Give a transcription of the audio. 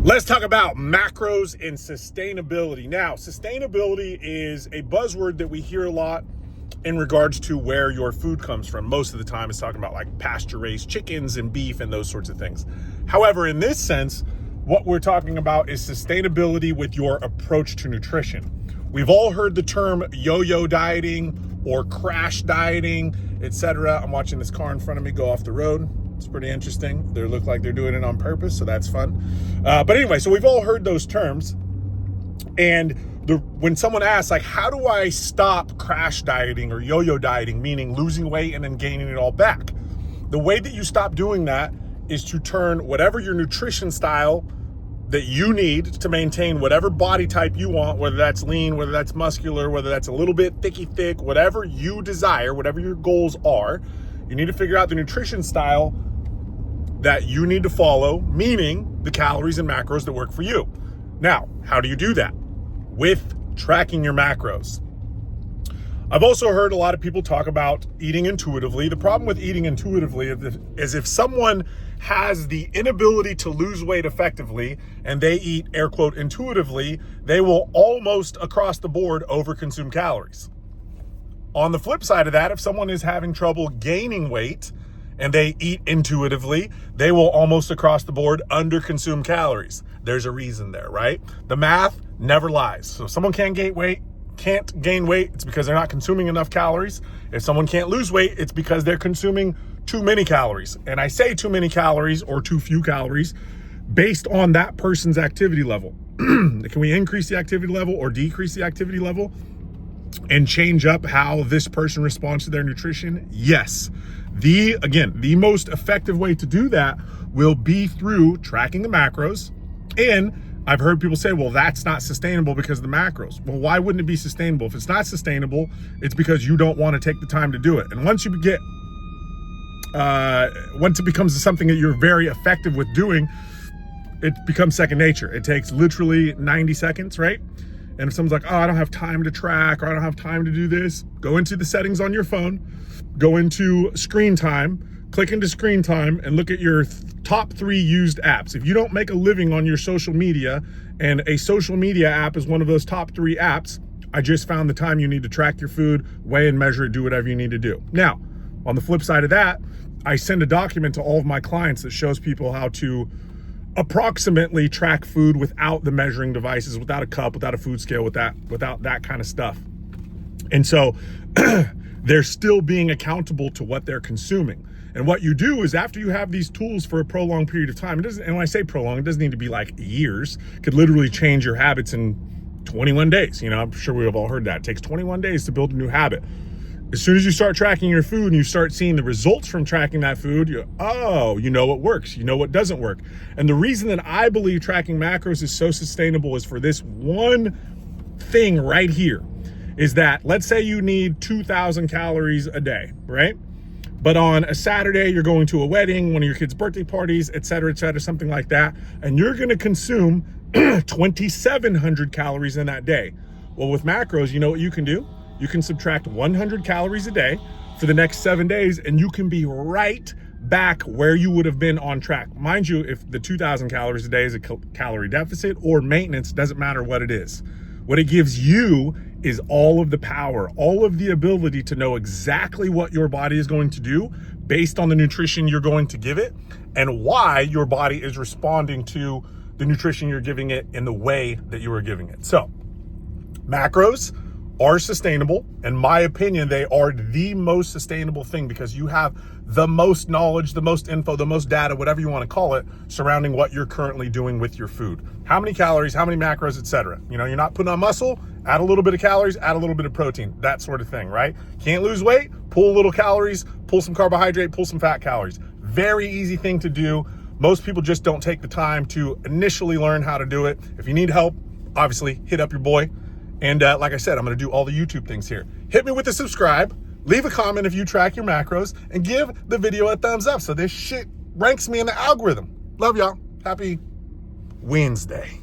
Let's talk about macros and sustainability. Now, sustainability is a buzzword that we hear a lot in regards to where your food comes from. Most of the time it's talking about like pasture-raised chickens and beef and those sorts of things. However, in this sense, what we're talking about is sustainability with your approach to nutrition. We've all heard the term yo-yo dieting or crash dieting, etc. I'm watching this car in front of me go off the road. It's pretty interesting. They look like they're doing it on purpose, so that's fun. But anyway, so we've all heard those terms. And when someone asks, like, how do I stop crash dieting or yo-yo dieting, meaning losing weight and then gaining it all back? The way that you stop doing that is to turn whatever your nutrition style that you need to maintain whatever body type you want, whether that's lean, whether that's muscular, whether that's a little bit thick, whatever you desire, whatever your goals are, you need to figure out the nutrition style that you need to follow, meaning the calories and macros that work for you. Now, how do you do that? With tracking your macros. I've also heard a lot of people talk about eating intuitively. The problem with eating intuitively is if someone has the inability to lose weight effectively and they eat, air quote, intuitively, they will almost across the board overconsume calories. On the flip side of that, if someone is having trouble gaining weight and they eat intuitively, they will almost across the board underconsume calories. There's a reason there, right? The math never lies. So if someone can't gain weight, it's because they're not consuming enough calories. If someone can't lose weight, it's because they're consuming too many calories. And I say too many calories or too few calories based on that person's activity level. Can we increase the activity level or decrease the activity level and change up how this person responds to their nutrition? Yes. The most effective way to do that will be through tracking the macros. And I've heard people say, well, that's not sustainable because of the macros. Well, why wouldn't it be sustainable? If it's not sustainable, it's because you don't want to take the time to do it. And once it becomes something that you're very effective with doing, it becomes second nature. It takes literally 90 seconds, right? And if someone's like, oh, I don't have time to track, or I don't have time to do this, go into the settings on your phone, go into screen time, click into screen time, and look at your top 3 used apps. If you don't make a living on your social media, and a social media app is one of those top 3 apps, I just found the time you need to track your food, weigh and measure it, do whatever you need to do. Now, on the flip side of that, I send a document to all of my clients that shows people how to approximately track food without the measuring devices, without a cup, without a food scale, without that kind of stuff. And so they're still being accountable to what they're consuming. And what you do is after you have these tools for a prolonged period of time, and when I say prolonged, it doesn't need to be like years. It could literally change your habits in 21 days. You know, I'm sure we've all heard that. It takes 21 days to build a new habit. As soon as you start tracking your food and you start seeing the results from tracking that food, you know what works, you know what doesn't work. And the reason that I believe tracking macros is so sustainable is for this one thing right here, is that let's say you need 2,000 calories a day, right? But on a Saturday, you're going to a wedding, one of your kids' birthday parties, et cetera, something like that, and you're gonna consume 2,700 calories in that day. Well, with macros, you know what you can do? You can subtract 100 calories a day for the next 7 days, and you can be right back where you would have been on track. Mind you, if the 2,000 calories a day is a calorie deficit or maintenance, doesn't matter what it is. What it gives you is all of the power, all of the ability to know exactly what your body is going to do based on the nutrition you're going to give it and why your body is responding to the nutrition you're giving it in the way that you are giving it. So, macros are sustainable. In my opinion, they are the most sustainable thing because you have the most knowledge, the most info, the most data, whatever you want to call it, surrounding what you're currently doing with your food. How many calories, how many macros, etc. You know, you're not putting on muscle, add a little bit of calories, add a little bit of protein, that sort of thing, right? Can't lose weight, pull a little calories, pull some carbohydrate, pull some fat calories. Very easy thing to do. Most people just don't take the time to initially learn how to do it. If you need help, obviously hit up your boy. And like I said, I'm going to do all the YouTube things here. Hit me with a subscribe, leave a comment if you track your macros, and give the video a thumbs up so this shit ranks me in the algorithm. Love y'all. Happy Wednesday.